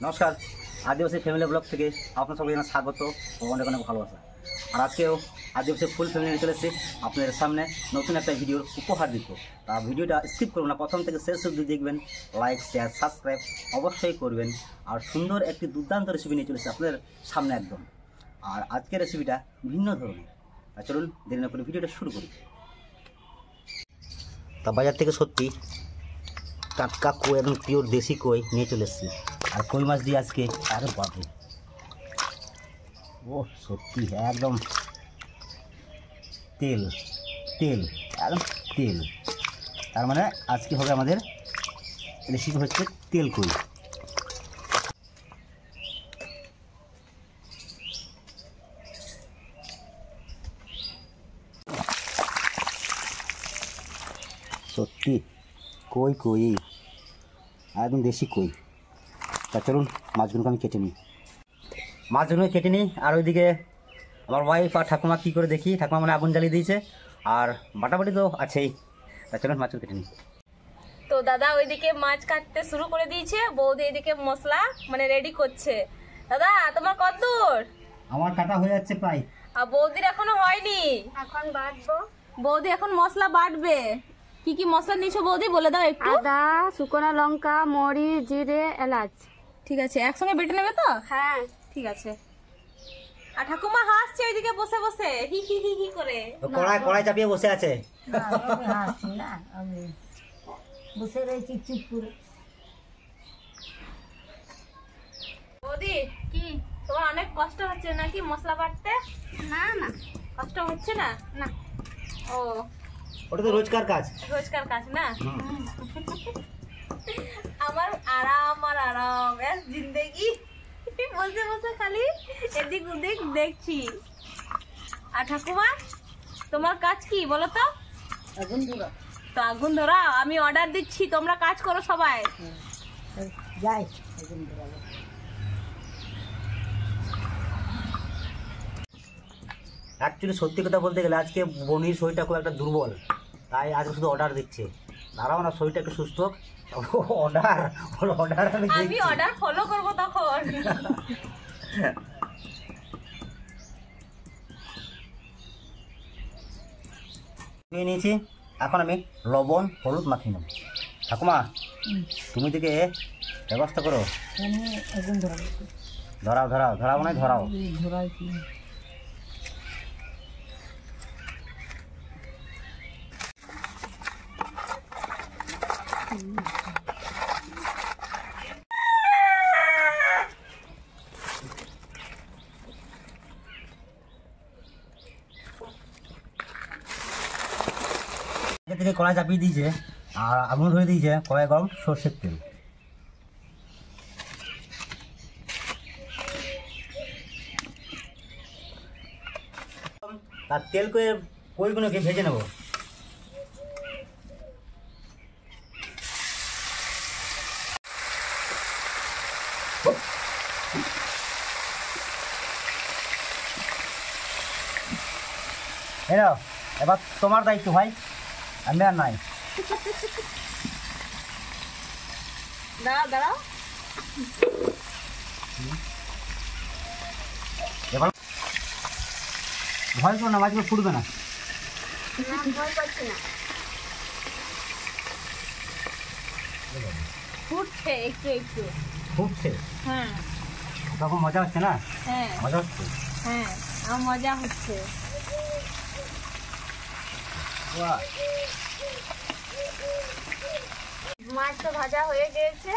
নমস্কার, আদিবাসী family blog থেকে আপনার সবাই জানা স্বাগত ও অনেক অনেক ভালোবাসা। আর আজকেও আদিবাসী ফুল ফ্যামিলি নিয়ে চলে এসেছি আপনাদের সামনে নতুন একটা ভিডিওর উপহার দিতে। তা ভিডিওটা স্কিপ করবেন না, প্রথম থেকে শেষ অবধি দেখবেন, লাইক শেয়ার সাবস্ক্রাইব অবশ্যই করবেন। আর সুন্দর একটি দুর্দান্ত রেসিপি নিয়ে চলেছে আপনাদের সামনে একদম। আর আজকের রেসিপিটা ভিন্ন ধরনের। তা চলুন দেরি না করে ভিডিওটা শুরু করি। তা বাজার থেকে সত্যি টাটকা কই, একদম পিওর দেশি কই নিয়ে চলে এসেছি। আর কই মাছ দিয়ে আজকে আরে বাপরে, ও সত্যি একদম তেল তেল একদম তেল। তার মানে আজকে হবে আমাদের রেসিপি হচ্ছে তেল কই। সত্যি কই কই একদম দেশি কই। তা চলুন মাছগুলোকে আমি কেটে নিই। মাছগুলো কেটে নিই। আর ওইদিকে আমার ওয়াইফ আর ঠাকুমা কী করে দেখি। ঠাকুমা মানে আগুন জ্বালিয়ে দিয়েছে, আর বাটাবাটি তো আছেই। তা চলুন মাছগুলো কেটে নিই। তো দাদা ওইদিকে মাছ কাটতে শুরু করে দিয়েছে, বৌদি এদিকে মশলা মানে রেডি করছে। দাদা তোমার কত দূর? আমার কাটা হয়ে যাচ্ছে প্রায়। আর বৌদির এখনো হয়নি, এখন বাটবো। বৌদি এখন মশলা বাটবে। কি কি মশলা নিছো বৌদি বলে দাও একটু। আদা, শুকনো লঙ্কা, মরিচ, জিরে, এলাচ। ঠিক আছে, একসঙ্গে বেটে নেবে তো? হ্যাঁ ঠিক আছে। আর ঠাকুমা হাসছে ওইদিকে বসে বসে হি হি হি হি করে। কড়াই কড়াই চাপিয়ে বসে আছে। আমি বসে রয়েছি চুপ করে। বৌদি কি তোমার অনেক কষ্ট হচ্ছে নাকি মশলা বাটতে? না না কষ্ট হচ্ছে না? না ও ওটা তো রোজকার কাজ। রোজকার কাজ না? আমার আরাম আর আরাম এস জিন্দেগি। বসে বসে খালি এদিক ওদিক দেখছি। আর ঠাকুমা তোমার কাজ কি বলো তো? আগুন ধরা তো আগুন ধরা, আমি অর্ডার দিচ্ছি, তোমরা কাজ করো সবাই। যাই আগুন ধরা। অ্যাকচুয়ালি সত্যি কথা বলতে গেলে আজকে বনির শরীরটা খুব একটা দুর্বল, তাই আজকে শুধু অর্ডার দিচ্ছে। দাঁড়াও না, শরীরটা একটু সুস্থ। অর্ডার অর্ডার আমি অর্ডার ফলো করবো তখন। নিয়েছি, এখন আমি লবণ হলুদ মাখিয়ে নেব। ঠাকুমা তুমি দিকে ব্যবস্থা করো। আগুন ধরা ধরাও ধরাও ধরাও না ধরাও। ধরাই কি থেকে কড়াই চাপিয়ে দিয়েছে আর আগুন ধরে দিয়েছে। কড়াই গরম, সর্ষের তেল। তার তেল করে কইগুলোকে ভেজে নেব। এবার তোমার দায়িত্ব ভাই, আমি আর নাই। দাঁড়াও দাঁড়াও। এবার ভয় করো না, মাছগুলো ফুটবে না। ভয় পাচ্ছি না। ফুটছে একটু একটু। ফুটছে হ্যাঁ তখন মজা হচ্ছে না? হ্যাঁ মজা হচ্ছে। হ্যাঁ আমার মজা হচ্ছে। মাছ তো ভাজা হয়ে গিয়েছে।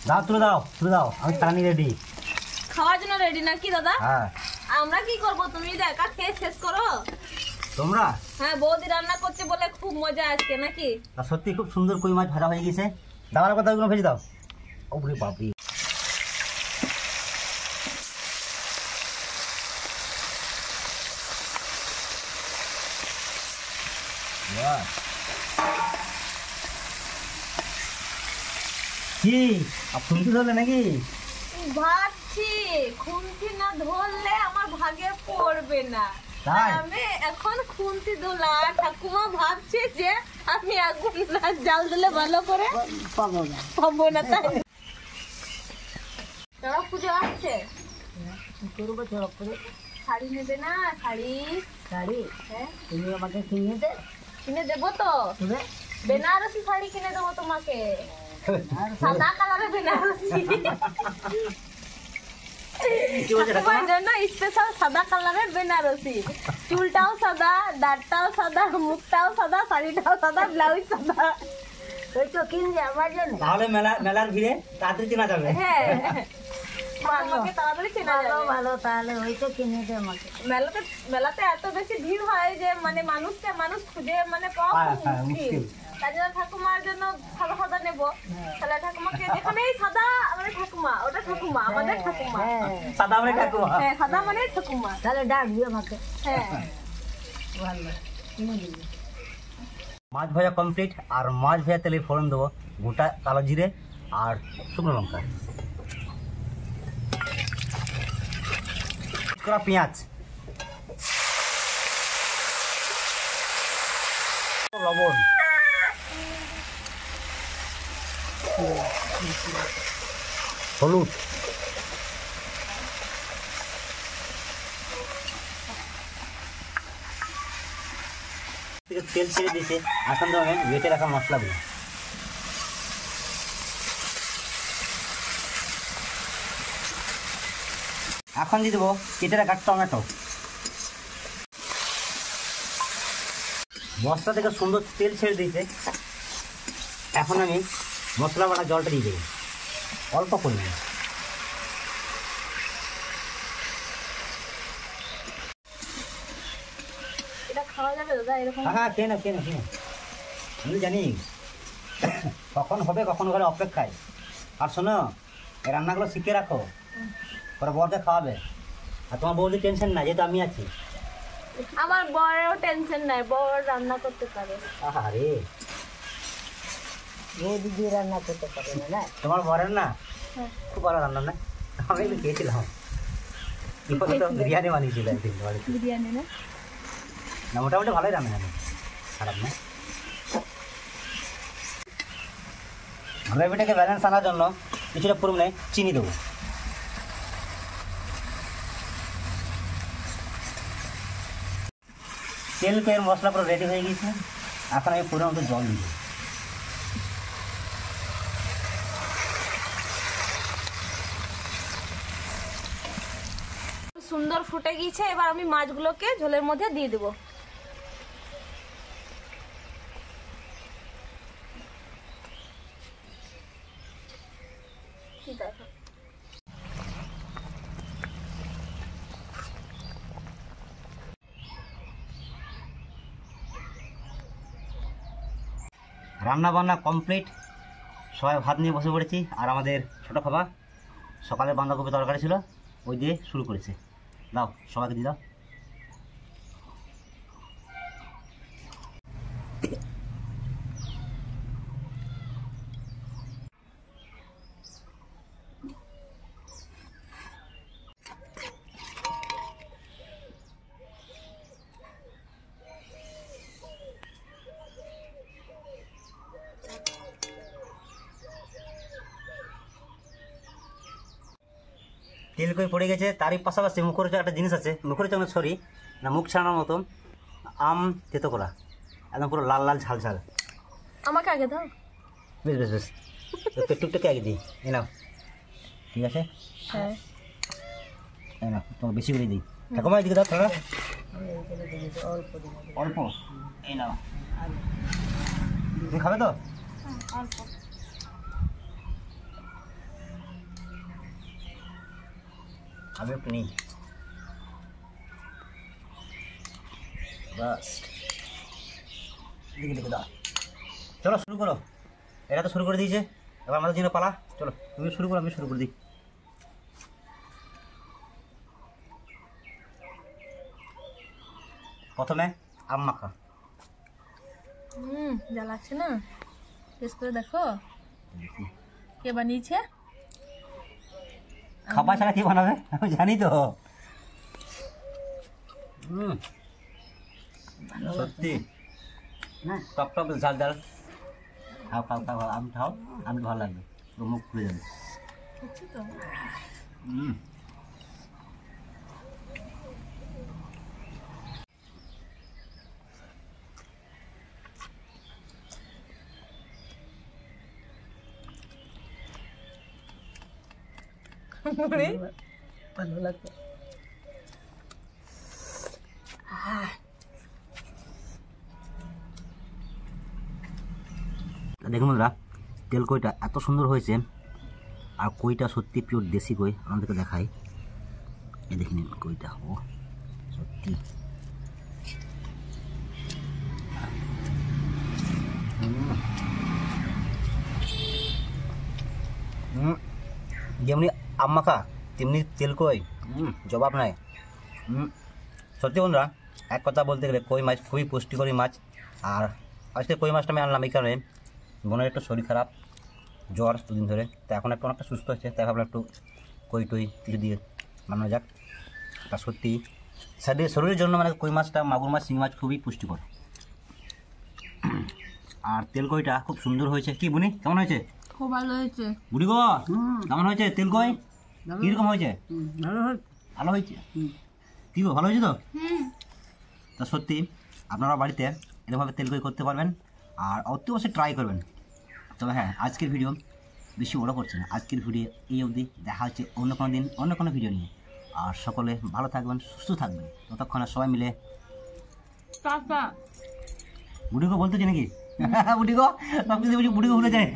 দাও তুলে দাও তুলে দাও, আমি টানি রেডি। খাওয়ার জন্য রেডি নাকি দাদা? হ্যাঁ। আমরা কি করব, তুমি যদি একা খেয়ে শেষ করো। তোমরা? হ্যাঁ, বৌদি রান্না করছে বলে খুব মজা আজকে নাকি? সত্যি খুব সুন্দর কই মাছ ভাজা হয়ে গেছে। দাওয়ার কথা ওগুলো ভেজে দাও। ওরে বাপরে, কি খুন্তি ধরলে নাকি? ভাবছি খুন্তি না ধরলে আমার ভাগে পড়বে না, তাই আমি এখন খুন্তি ধরলাম। ঠাকুমা ভাবছে যে আমি আগুন না জাল দিলে ভালো করে পাবো না। পাবো না, তাই পুজো আসছে, কি করবো চড়ক করে? শাড়ি নেবে না? শাড়ি শাড়ি হ্যাঁ তুমি আমাকে কিনে দে। কিনে দেবো তো, তুমি বেনারসি শাড়ি কিনে দেবো তোমাকে, সাদা কালারের বেনারসি। কি বলছে ঠাকুমা? তোমার জন্য স্পেশাল সাদা কালারের বেনারসি, চুলটাও সাদা, দাঁতটাও সাদা, মুখটাও সাদা, শাড়িটাও সাদা, ব্লাউজ সাদা। ওই তো কিনবে আমার জন্য। তাহলে মেলার ভিড়ে তাড়াতাড়ি চেনা যাবে। হ্যাঁ তোমাকে তাড়াতাড়ি চেনা ভালো যাবে। ভালো, তাহলে ওই তো কিনে দে আমাকে। মেলাতে এত বেশি ভিড় হয় যে মানে মানুষ খুঁজে মানে পাওয়া খুব হ্যাঁ, মুশকিল। তার জন্য ঠাকুমার জন্য সাদা সাদা নেবো। তাহলে ঠাকুমাকে যেখানেই সাদা মানে ঠাকুমা, ওটা ঠাকুমা, আমাদের ঠাকুমা। হ্যাঁ সাদা মানে ঠাকুমা। হ্যাঁ সাদা মানে ঠাকুমা। তাহলে ডাকবি আমাকে। হ্যাঁ ভালো কিনে দিবি। মাছ ভাজা কমপ্লিট, আর মাছ ভাজা তেলে ফোড়ন দেবো গোটা কালো জিরে আর শুকনো লঙ্কা, করা পেঁয়াজ, লবণ, হলুদ, তেল ছেড়ে দিয়েছে। এখন তো আমি বেটে রাখা মশলাগুলো, এখন দিয়ে দেবো কেটে রাখা টমেটো। মশলা থেকে সুন্দর তেল ছেড়ে দিয়েছে। এখন আমি মশলা বাটা জলটা দিয়ে দেবো অল্প পরিমাণে। এটা খাওয়া যাবে দাদা এরকম? হ্যাঁ কেন কেন কেন, আমি জানি কখন হবে কখন ঘরে অপেক্ষায়। আর শোনো, এই রান্নাগুলো শিখে রাখো, পরে বরকে খাওয়াবে। আর তোমার বৌদি টেনশন না, যেহেতু আমি আছি। আমার বরেও টেনশন নাই, বর রান্না করতে পারে। আরে বৌদি দিয়ে রান্না করতে পারে না না? তোমার বরের না হ্যাঁ। খুব ভালো রান্না না, আমি একটু খেয়েছিলাম। তো বিরিয়ানি বানিয়েছিল একদিন বাড়িতে। বিরিয়ানি না? না মোটামুটি ভালোই রান্না জানি, খারাপ না। গ্রেভিটাকে ব্যালেন্স আনার জন্য কিছুটা পরিমাণে চিনি দেবো। তেল পেয়ে মশলা পুরো রেডি হয়ে গেছে। এখন আমি পুরো মতো জল দিব। সুন্দর ফুটে গিয়েছে, এবার আমি মাছগুলোকে ঝোলের মধ্যে দিয়ে দেবো। ঠিক আছে। রান্না বান্না কমপ্লিট, সবাই ভাত নিয়ে বসে পড়েছি। আর আমাদের ছোটো খাবার সকালে বাঁধাকপি তরকারি ছিল, ওই দিয়ে শুরু করেছে। দাও সবাইকে দিয়ে দাও। তেল কই পড়ে গেছে, তারই পাশাপাশি মুখরোচক একটা জিনিস আছে। মুখরোচক না সরি না, মুখ ছাড়ানোর মতন আম তেতো করা, একদম পুরো লাল লাল ঝাল ঝাল। আমাকে আগে দাও। বেশ বেশ বেশ, টুকটাকে আগে দিই। এই নাও, ঠিক আছে। হ্যাঁ এই নাও, তোমাকে বেশি করে দিই। ঠাকুমা এদিকে দাও তোরা, অল্প দিন অল্প। এই নাও, তুমি খাবে তো? অল্প। আমি একটু নিই বাস। দিকে দাও, চলো শুরু করো। এরা তো শুরু করে দিয়েছে, এবার আমাদের জন্য পালা। চলো তুমি শুরু করো, আমি শুরু করে দিই। প্রথমে আম মাখা। যা লাগছে না, টেস্ট করে দেখো কে বানিয়েছে। খাবার ছাড়া কি বানাবে আমি জানি তো। সত্যি না টপ টপ ঝাল ঝাল। খাও খাও খাও, আমি খাও, আমি ভালো লাগবে, পুরো মুখ খুলে যাবে। বুঝছি তো। ভালো লাগবে। দেখুন বন্ধুরা, তেল কইটা এত সুন্দর হয়েছে, আর কইটা সত্যি পিওর দেশি কই। আমাদেরকে দেখাই, এই দেখে নিন কইটা, ও সত্যি যেমনি আম মাখা তেমনি তেল কই, জবাব নাই। সত্যি বন্ধুরা, এক কথা বলতে গেলে কই মাছ খুবই পুষ্টিকরী মাছ। আর আজকে কই মাছটা আমি আনলাম এই কারণে, বোনের একটু শরীর খারাপ, জ্বর দুদিন ধরে, তো এখন একটু অনেকটা সুস্থ হচ্ছে, তাই ভাবলাম একটু কই টই কিছু দিয়ে বানানো যাক। তা সত্যি শরীরের জন্য মানে কই মাছটা, মাগুর মাছ, শিঙি মাছ খুবই পুষ্টিকর। আর তেল কইটা খুব সুন্দর হয়েছে। কি বুনি, কেমন হয়েছে? খুব ভালো হয়েছে। বুড়ি গো, কেমন হয়েছে তেল কই? কীরকম হয়েছে? ভালো হয়। ভালো হয়েছে। কী গো, ভালো হয়েছে তো? তা সত্যি আপনারা বাড়িতে এরকমভাবে তেল কই করতে পারবেন, আর অতি অবশ্যই ট্রাই করবেন। তবে হ্যাঁ, আজকের ভিডিও বেশি বড় করছে না, আজকের ভিডিও এই অবধি। দেখা হচ্ছে অন্য কোনো দিন অন্য কোনো ভিডিও নিয়ে। আর সকলে ভালো থাকবেন, সুস্থ থাকবেন, ততক্ষণে সবাই মিলে বুড়িগো বলতেছি নাকি? বুড়িগো সব কিছু বুড়িগো ভুলে যায়।